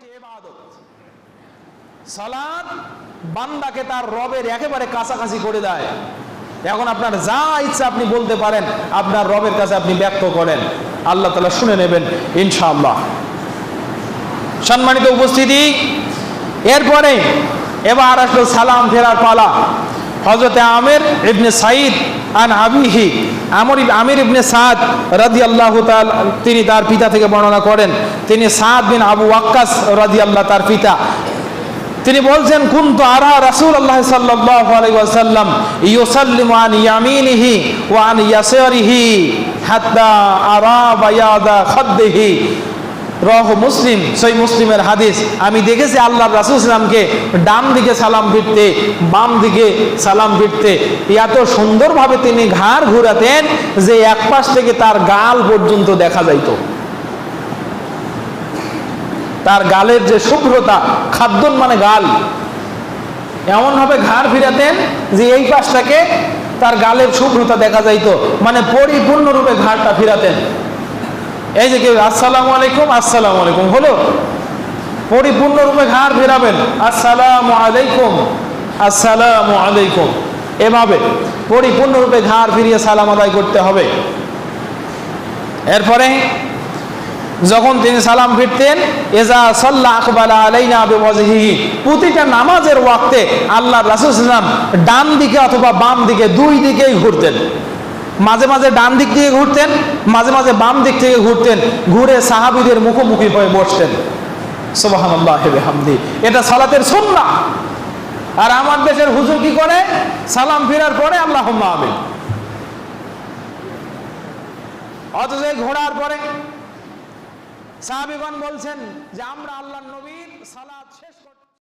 একটি ইবাদত। সালাত বান্দাকে তার রবের একেবারে কাছাকাছি করে দেয়। এখন আপনার যা ইচ্ছা আপনি বলতে পারেন, আপনার রবের কাছে আপনি ব্যক্ত করেন, আল্লাহ তাআলা শুনে নেবেন ইনশাআল্লাহ। সম্মানিত উপস্থিতি, এরপরে এবার আসলো সালাম ফেরার পালা। হযরত আমির ইবনে সাঈদ আন আবিহি, আমির ইবনে সাদ রাদিয়াল্লাহু তাআলা, তিনি তার পিতা থেকে বর্ণনা করেন, তিনি সাদ বিন আবু ওয়াক্কাস রাদিয়াল্লাহু তার পিতা। তিনি বলছেন, কুনতু আরা রাসূলুল্লাহ সাল্লাল্লাহু আলাইহি ওয়াসাল্লাম ইউসাল্লিমু আন ইয়ামিনিহি ওয়া আন ইয়াসারিহি হাত্তা আরা বায়াদা খাদ্দিহি। রাওয়াহু মুসলিম, সহিহ মুসলিমের হাদিস। আমি দেখেছি আল্লাহর রাসূল সাল্লাল্লাহু আলাইহি ওয়াসাল্লামকে ডান দিকে সালাম ফিরতে, বাম দিকে সালাম ফিরতে এত সুন্দরভাবে তিনি ঘাড় ঘুরাতেন যে এক পাশ থেকে তার গাল পর্যন্ত দেখা যাইত। তার গালের যে শুভ্রতা, খাদ্যন মানে গাল, এমন ভাবে ঘাড় ফিরাতেন যে এই পাশটাকে তার গালের শুভ্রতা দেখা যাইত, মানে পরিপূর্ণরূপে ঘাড়টা ফিরাতেন। এই যে কেউ আসসালামু আলাইকুম, আসসালামু আলাইকুম হলো, পরিপূর্ণরূপে ঘাড় ফেরাবেন, আসসালামু আলাইকুম, আসসালামু আলাইকুম, এভাবে পরিপূর্ণরূপে ঘাড় ফিরিয়ে সালাম আদায় করতে হবে। এরপরে যখন তিনি সালাম ফিরতেন, এজা সাল্লা আকবালা আলাইনা বিওয়াজহিহি, প্রতিটা নামাজের ওয়াক্তে আল্লাহর রাসূল সাল্লাল্লাহু আলাইহি ওয়াসাল্লাম ডান দিকে অথবা বাম দিকে, দুই দিকেই ঘুরতেন। মাঝে মাঝে ডান দিক থেকে ঘুরতেন, মাঝে মাঝে বাম দিক থেকে ঘুরতেন, ঘুরে সাহাবীদের মুখোমুখি হয়ে বসতেন। সুবহানাল্লাহি ওয়া বিহামদি, এটা সালাতের সুন্নাহ। আর আমার দেশের হুজুর কি করে? সালাম ফেরার পরে আল্লাহুম্মা আমিন। অথচ ঘোরার পরে সাহাবীগণ বলছেন যে আমরা আল্লাহর নবীর সালাত শেষ করতে